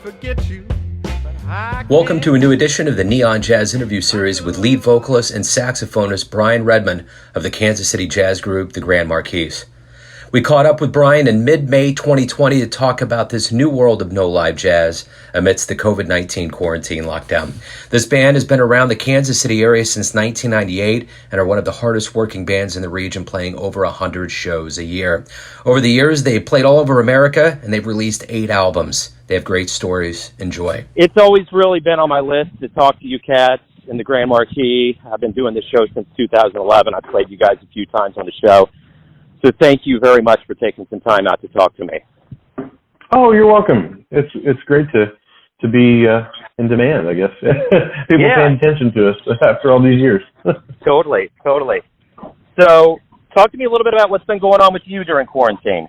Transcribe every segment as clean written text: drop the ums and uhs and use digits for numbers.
forget you. Welcome to a new edition of the Neon Jazz interview series with lead vocalist and saxophonist Bryan Redman of the Kansas City jazz group, the Grand Marquis. We caught up with Bryan in mid-May 2020 to talk about this new world of no live jazz amidst the COVID-19 quarantine lockdown. This band has been around the Kansas City area since 1998 and are one of the hardest working bands in the region, playing over 100 shows a year. Over the years, they've played all over America and they've released 8 albums. They have great stories. Enjoy. It's always really been on my list to talk to you cats in the Grand Marquis. I've been doing this show since 2011. I've played you guys a few times on the show. So thank you very much for taking some time out to talk to me. Oh, you're welcome. It's great to be in demand, I guess. People paying attention to us after all these years. Totally. So talk to me a little bit about what's been going on with you during quarantine.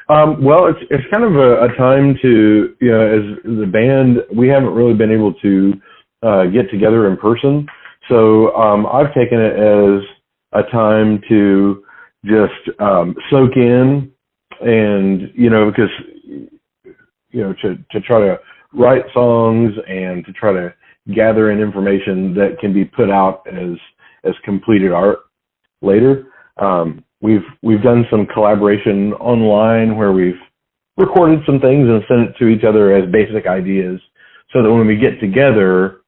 Well, it's kind of a time to, as the band, we haven't really been able to get together in person. So I've taken it as a time to just soak in and, because, to try to write songs and to try to gather in information that can be put out as completed art later. We've done some collaboration online where we've recorded some things and sent it to each other as basic ideas so that when we get together,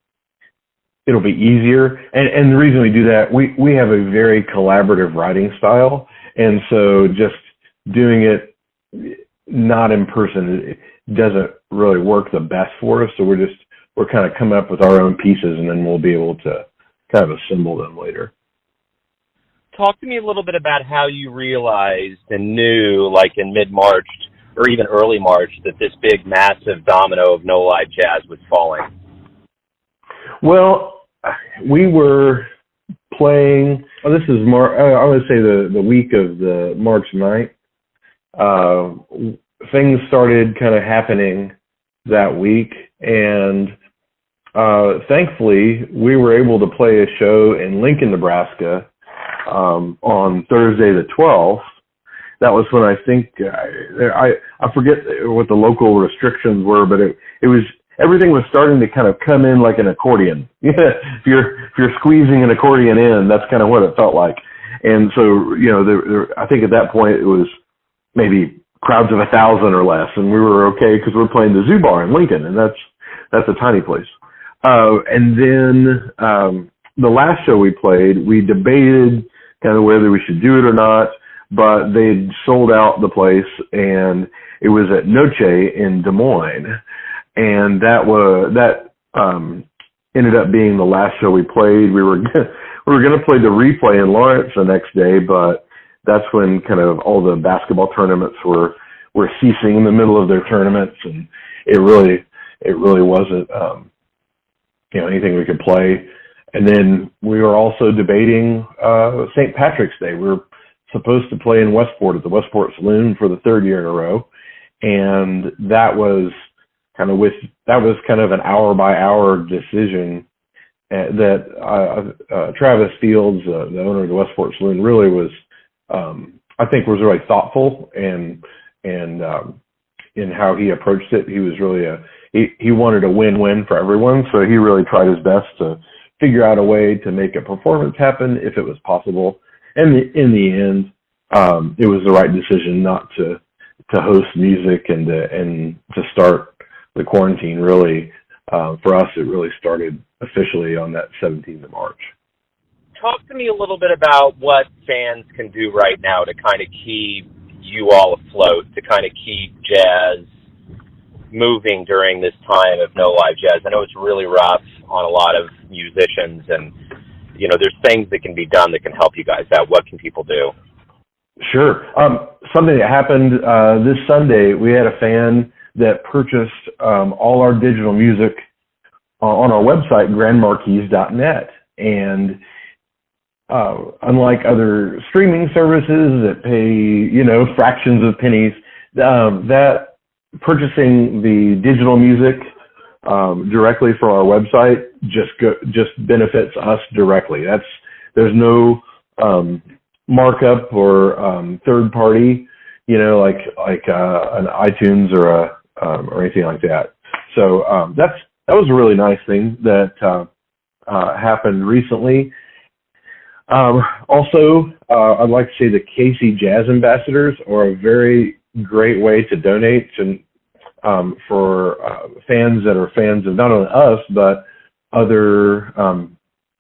it'll be easier. And the reason we do that, we have a very collaborative writing style. And so just doing it not in person, it doesn't really work the best for us. So we're kind of coming up with our own pieces and then we'll be able to kind of assemble them later. Talk to me a little bit about how you realized and knew, like in mid-March or even early March, that this big, massive domino of no live jazz was falling. Well, we were playing, this is I would say the week of the March 9th. Things started kind of happening that week, and thankfully we were able to play a show in Lincoln, Nebraska on Thursday the 12th. That was when I think, I forget what the local restrictions were, but it was, everything was starting to kind of come in like an accordion. If you're squeezing an accordion in, that's kind of what it felt like. And so, I think at that point it was maybe crowds of 1,000 or less, and we were okay because we're playing the Zoo Bar in Lincoln, and that's a tiny place. And then the last show we played, we debated kind of whether we should do it or not, but they'd sold out the place, and it was at Noche in Des Moines. And that ended up being the last show we played. We were going to play the replay in Lawrence the next day, but that's when kind of all the basketball tournaments were ceasing in the middle of their tournaments, and it really wasn't anything we could play. And then we were also debating St. Patrick's Day. We were supposed to play in Westport at the Westport Saloon for the 3rd year in a row, and that was kind of an hour-by-hour decision that Travis Fields, the owner of the Westport Saloon, really was, I think, was really thoughtful and in how he approached it. He was really he wanted a win-win for everyone, so he really tried his best to figure out a way to make a performance happen if it was possible. And in the end, it was the right decision not to host music and to start the quarantine. Really, for us, it really started officially on that 17th of March. Talk to me a little bit about what fans can do right now to kind of keep you all afloat, to kind of keep jazz moving during this time of no live jazz. I know it's really rough on a lot of musicians, and there's things that can be done that can help you guys out. What can people do? Sure. Something that happened this Sunday, we had a fan that purchased all our digital music on our website, grandmarquis.net. And unlike other streaming services that pay, fractions of pennies, that purchasing the digital music directly from our website just benefits us directly. There's no markup or third party, like an iTunes or or anything like that. So that was a really nice thing that happened recently. Also, I'd like to say the KC Jazz Ambassadors are a very great way to donate to, for fans that are fans of not only us, but other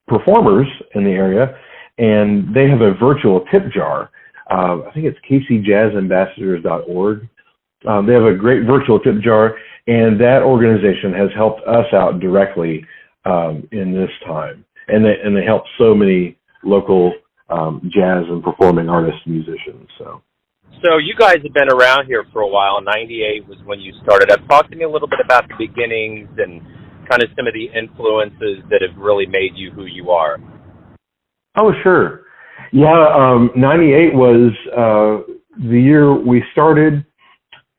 performers in the area. And they have a virtual tip jar. I think it's kcjazzambassadors.org. They have a great virtual tip jar, and that organization has helped us out directly in this time. And they help so many local jazz and performing artists, musicians. So you guys have been around here for a while. 98 was when you started up. Talk to me a little bit about the beginnings and kind of some of the influences that have really made you who you are. Oh, sure. Yeah, 98 was the year we started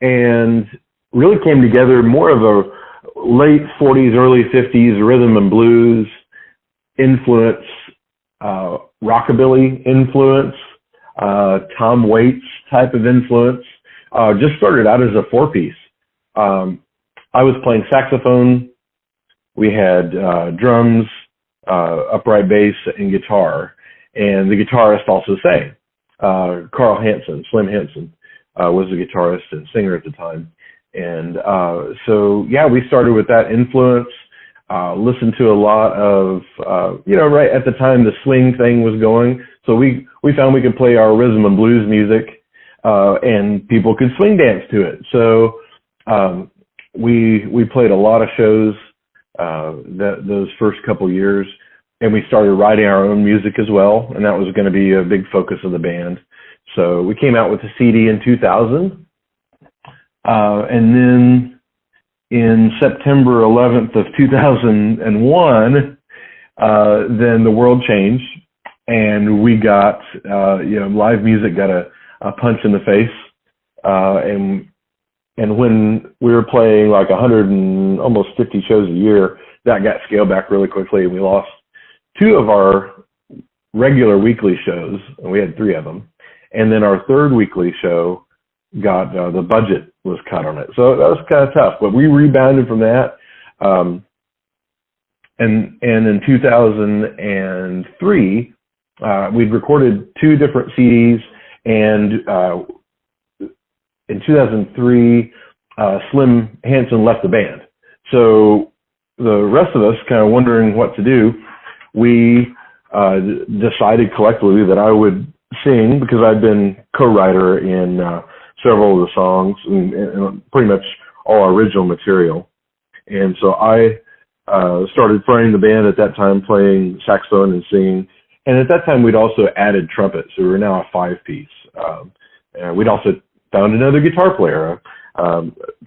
and really came together, more of a late 40s, early 50s rhythm and blues influence, rockabilly influence, Tom Waits type of influence. Just started out as a four-piece. I was playing saxophone. We had drums, upright bass, and guitar. And the guitarist also sang. Carl Hansen, Slim Hansen, was the guitarist and singer at the time. And so, yeah, we started with that influence. Listened to a lot of, right at the time the swing thing was going. So we found we could play our rhythm and blues music, and people could swing dance to it. So we played a lot of shows those first couple years, and we started writing our own music as well, and that was going to be a big focus of the band. So we came out with a CD in 2000, and then in September 11th of 2001, then the world changed, and we got, live music got a punch in the face, and when we were playing like 100 and almost 50 shows a year, that got scaled back really quickly, and we lost two of our regular weekly shows, and we had three of them. And then our third weekly show got, the budget was cut on it. So that was kind of tough, but we rebounded from that. And in 2003, we'd recorded two different CDs, and in 2003, Slim Hansen left the band. So the rest of us kind of wondering what to do, we decided collectively that I would sing, because I'd been co-writer in several of the songs and pretty much all our original material. And so I started fronting the band at that time, playing saxophone and singing. And at that time, we'd also added trumpet, so we were now a five-piece. And we'd also found another guitar player,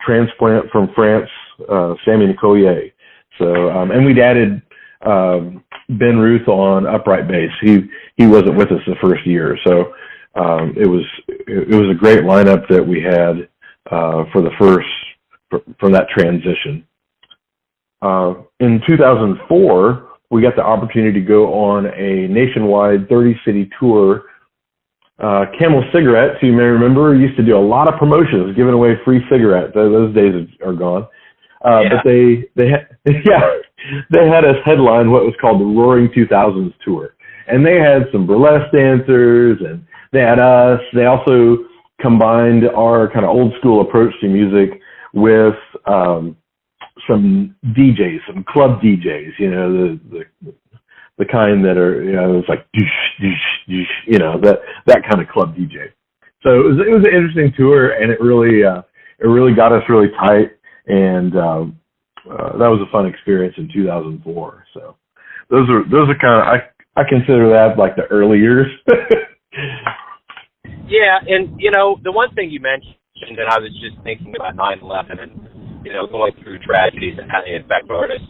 transplant from France, Sammy Nicollier. So, and we'd added Ben Ruth on upright bass. He wasn't with us the first year, so it was a great lineup that we had from that transition. In 2004, we got the opportunity to go on a nationwide 30-city tour. Camel Cigarettes, you may remember, used to do a lot of promotions, giving away free cigarettes. Those days are gone. But they had us headline what was called the Roaring 2000s tour. And they had some burlesque dancers, and they had us. They also combined our kind of old school approach to music with some DJs, some club DJs, the kind that are, it's like, that kind of club DJ. So it was an interesting tour, and it really got us really tight, and that was a fun experience in 2004. So those are kind of, I consider that like the early years. Yeah, and the one thing you mentioned, and I was just thinking about 9/11 and going through tragedies and how they affect artists.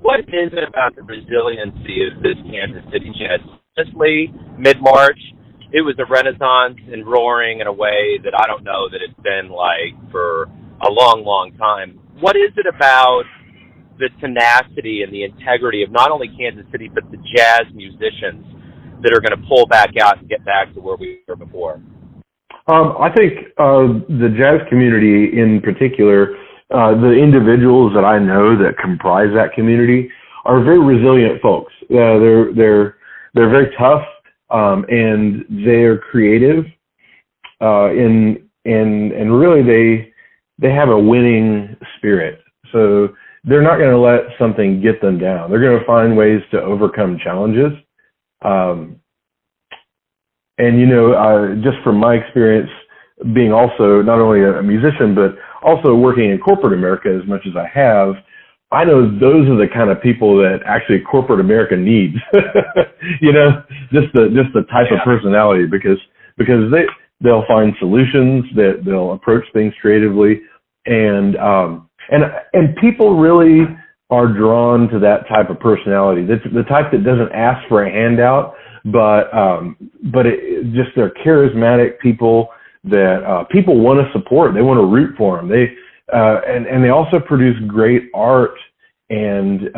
What is it about the resiliency of this Kansas City Jazz? Honestly, mid-March, it was a renaissance and roaring in a way that I don't know that it's been like for a long, long time. What is it about the tenacity and the integrity of not only Kansas City, but the jazz musicians that are going to pull back out and get back to where we were before? I think the jazz community in particular, the individuals that I know that comprise that community are very resilient folks. They're very tough, and they're creative, and really they have a winning spirit. So they're not going to let something get them down. They're going to find ways to overcome challenges. And, you know, just from my experience being also not only a musician, but also working in corporate America as much as I have, I know those are the kind of people that actually corporate America needs, you know, just the type of personality, because they'll find solutions, that they'll approach things creatively. And people really are drawn to that type of personality. That's the type that doesn't ask for a handout, but just they're charismatic people that people want to support. They want to root for them. And they also produce great art, and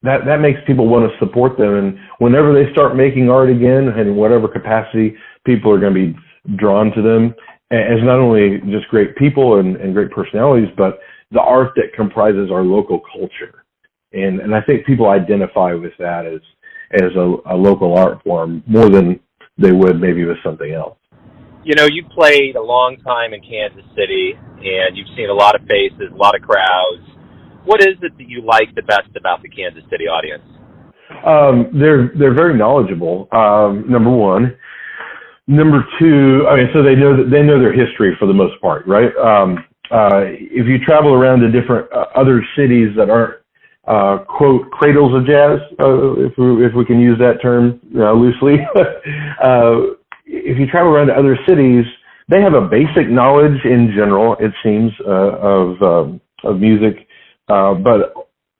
that makes people want to support them. And whenever they start making art again, in whatever capacity, people are going to be drawn to them as not only just great people and great personalities, but the art that comprises our local culture. And I think people identify with that as a local art form more than they would maybe with something else. You know, you played a long time in Kansas City, and you've seen a lot of faces, a lot of crowds. What is it that you like the best about the Kansas City audience? They're very knowledgeable. Number one. Number two, I mean, so they know their history for the most part, right? If you travel around to different other cities that aren't quote cradles of jazz, if we can use that term loosely. If you travel around to other cities, they have a basic knowledge in general, it seems, of music, but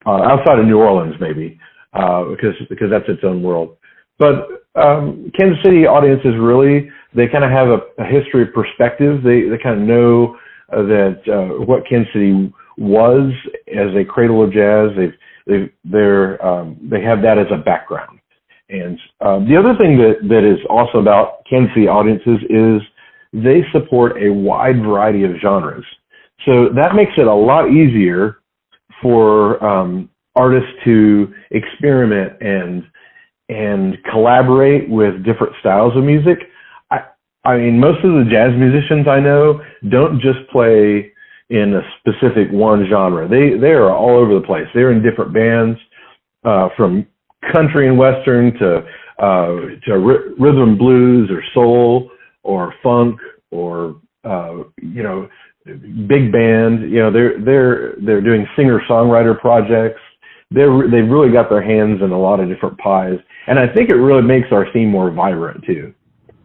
outside of New Orleans, maybe, because that's its own world. But Kansas City audiences really, they kind of have a history of perspective. They kind of know that what Kansas City was as a cradle of jazz. They have that as a background. And the other thing that is awesome about Kansas City audiences is they support a wide variety of genres. So that makes it a lot easier for artists to experiment and collaborate with different styles of music. I mean, most of the jazz musicians I know don't just play in a specific one genre. They are all over the place. They're in different bands, from country and western to rhythm and blues or soul or funk or big band. You know, they're doing singer-songwriter projects. They've really got their hands in a lot of different pies, and I think it really makes our scene more vibrant too.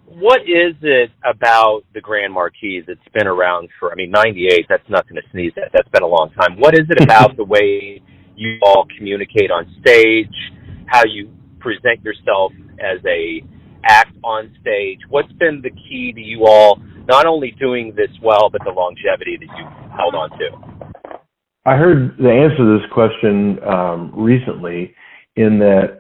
What is it about the Grand Marquis that's been around for, 98, that's nothing to sneeze at. That's been a long time. What is it about the way you all communicate on stage, how you present yourself as a act on stage? What's been the key to you all not only doing this well, but the longevity that you've held on to? I heard the answer to this question recently, in that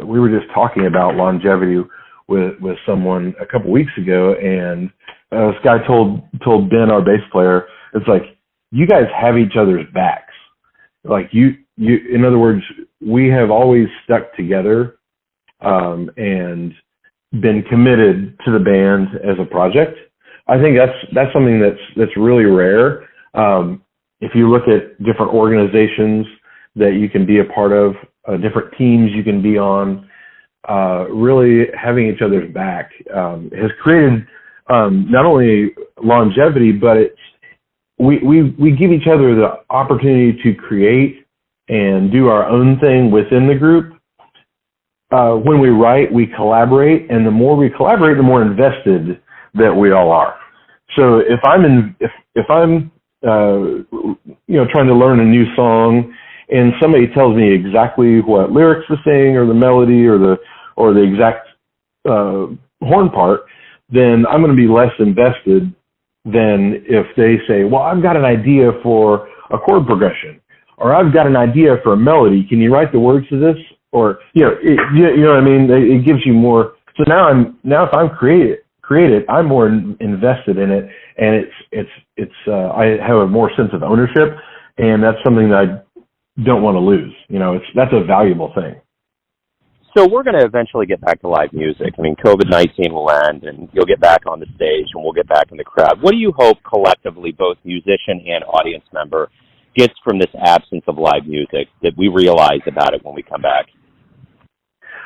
we were just talking about longevity with someone a couple weeks ago, and this guy told Ben, our bass player, it's like, you guys have each other's backs. Like you in other words, we have always stuck together and been committed to the band as a project. I think that's something that's really rare. If you look at different organizations that you can be a part of, different teams you can be on, really having each other's back has created not only longevity, but we give each other the opportunity to create and do our own thing within the group. When we write, we collaborate, and the more we collaborate, the more invested that we all are. So if I'm trying to learn a new song, and somebody tells me exactly what lyrics to sing, or the melody, or the exact horn part, then I'm going to be less invested than if they say, well, I've got an idea for a chord progression, or I've got an idea for a melody. Can you write the words to this? Or, you know what I mean? It gives you more. So now if I'm creating create it, I'm more invested in it, and I have a more sense of ownership, and that's something that I don't want to lose. That's a valuable thing. So we're going to eventually get back to live music. I mean, COVID-19 will end, and you'll get back on the stage, and we'll get back in the crowd. What do you hope collectively, both musician and audience member, gets from this absence of live music that we realize about it when we come back?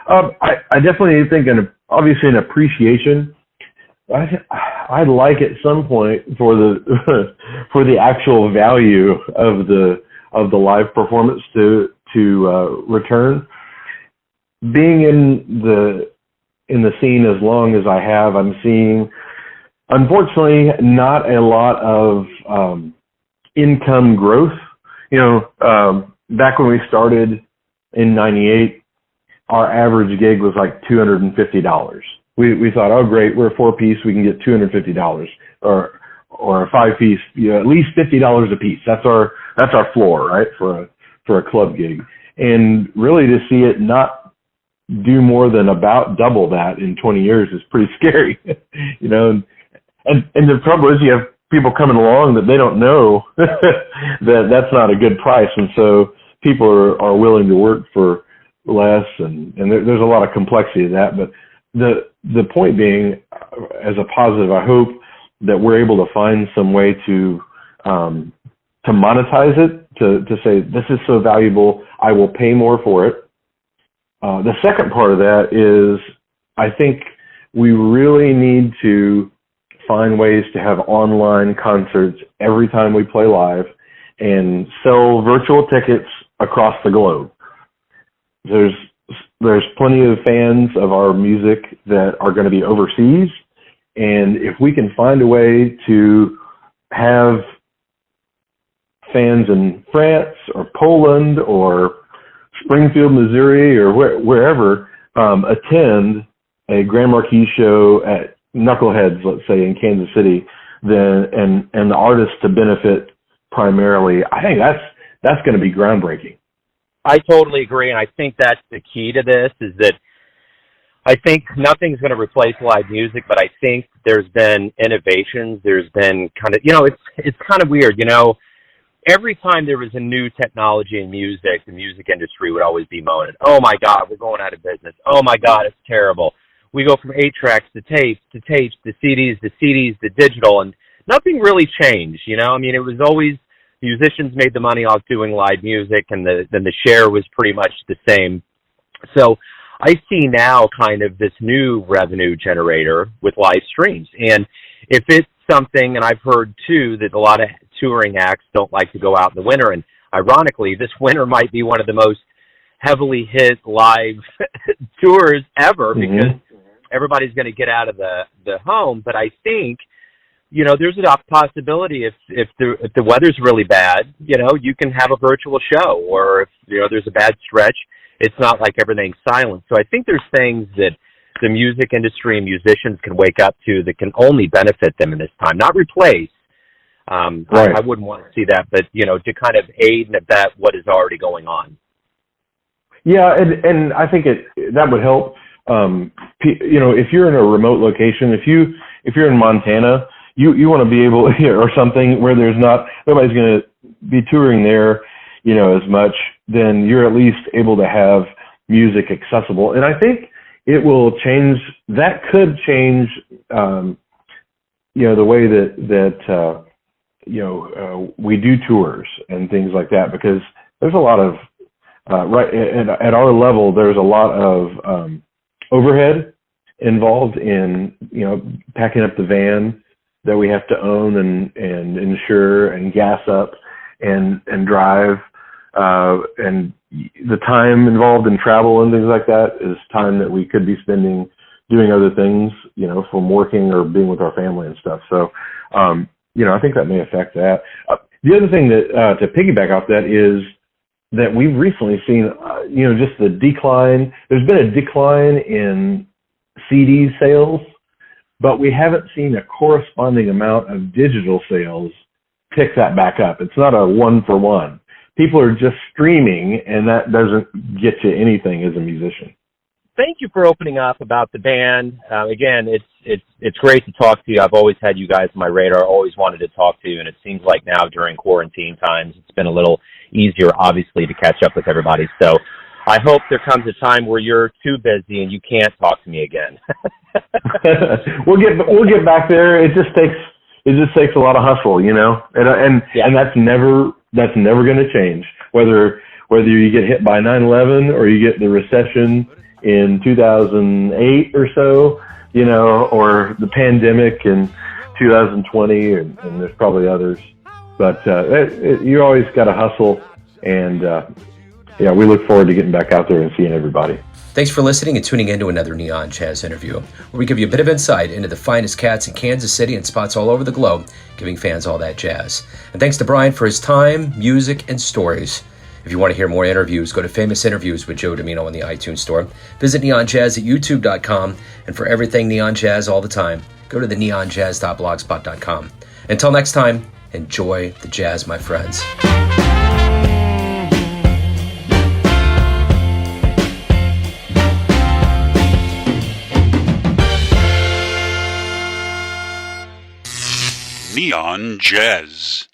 I definitely think, obviously, an appreciation. I'd like at some point for the actual value of the live performance to return. Being in the scene as long as I have, I'm seeing, unfortunately, not a lot of income growth. Back when we started in '98, our average gig was like $250. We thought, oh great, we're a 4-piece, we can get $250, or a 5-piece, at least $50 a piece. That's our floor, right, for a club gig. And really, to see it not do more than about double that in 20 years is pretty scary. And the trouble is, you have people coming along that they don't know that that's not a good price, and so people are willing to work for less, and there's a lot of complexity to that. But the point being, as a positive, I hope that we're able to find some way to monetize it, to say this is so valuable, I will pay more for it. The second part of that is, I think we really need to find ways to have online concerts every time we play live and sell virtual tickets across the globe. There's plenty of fans of our music that are going to be overseas, and if we can find a way to have fans in France or Poland or Springfield, Missouri, or wherever attend a Grand Marquis show at Knuckleheads, let's say, in Kansas City, and the artists to benefit primarily, I think that's going to be groundbreaking. I totally agree, and I think that's the key to this, is that I think nothing's going to replace live music, but I think there's been innovations. There's been kind of, it's kind of weird, Every time there was a new technology in music, the music industry would always be moaning, oh my God, we're going out of business. Oh my God, it's terrible. We go from 8-tracks to tapes, to CDs, to digital, and nothing really changed, it was always musicians made the money off doing live music, and then the share was pretty much the same. So I see now kind of this new revenue generator with live streams. And if it's something, and I've heard too that a lot of touring acts don't like to go out in the winter, and ironically, this winter might be one of the most heavily hit live tours ever, because everybody's going to get out of the home. But I think, there's a possibility if the weather's really bad, you can have a virtual show, or if there's a bad stretch, it's not like everything's silent. So I think there's things that the music industry and musicians can wake up to that can only benefit them in this time, not replace. Right. I wouldn't want to see that, but to kind of aid and abet what is already going on. Yeah, and I think that would help. If you're in a remote location, if you're in Montana, you want to be able, or something where nobody's going to be touring there, as much, then you're at least able to have music accessible. And I think it will change. That could change, the way that we do tours and things like that, because there's a lot of right at our level, there's a lot of overhead involved in packing up the van that we have to own and insure and gas up and drive, and the time involved in travel and things like that is time that we could be spending doing other things, from working or being with our family and stuff. So I think that may affect that. The other thing that to piggyback off that is that we've recently seen, just the decline. There's been a decline in CD sales, but we haven't seen a corresponding amount of digital sales pick that back up. It's not a 1-for-1. People are just streaming, and that doesn't get you anything as a musician. thank you for opening up about the band. Again, it's great to talk to you. I've always had you guys on my radar, always wanted to talk to you, and it seems like now during quarantine times, it's been a little easier, obviously, to catch up with everybody. So I hope there comes a time where you're too busy and you can't talk to me again. We'll get back there. It just takes a lot of hustle, and that's never going to change. Whether you get hit by 9/11 or you get the recession in 2008 or so, or the pandemic in 2020, and there's probably others. But you always got to hustle, and we look forward to getting back out there and seeing everybody. Thanks for listening and tuning in to another Neon Jazz interview, where we give you a bit of insight into the finest cats in Kansas City and spots all over the globe, giving fans all that jazz. And thanks to Bryan for his time, music, and stories. If you want to hear more interviews, go to Famous Interviews with Joe Domino in the iTunes Store. Visit Neon Jazz at youtube.com. And for everything Neon Jazz all the time, go to the neonjazz.blogspot.com. Until next time, enjoy the jazz, my friends. Neon Jazz.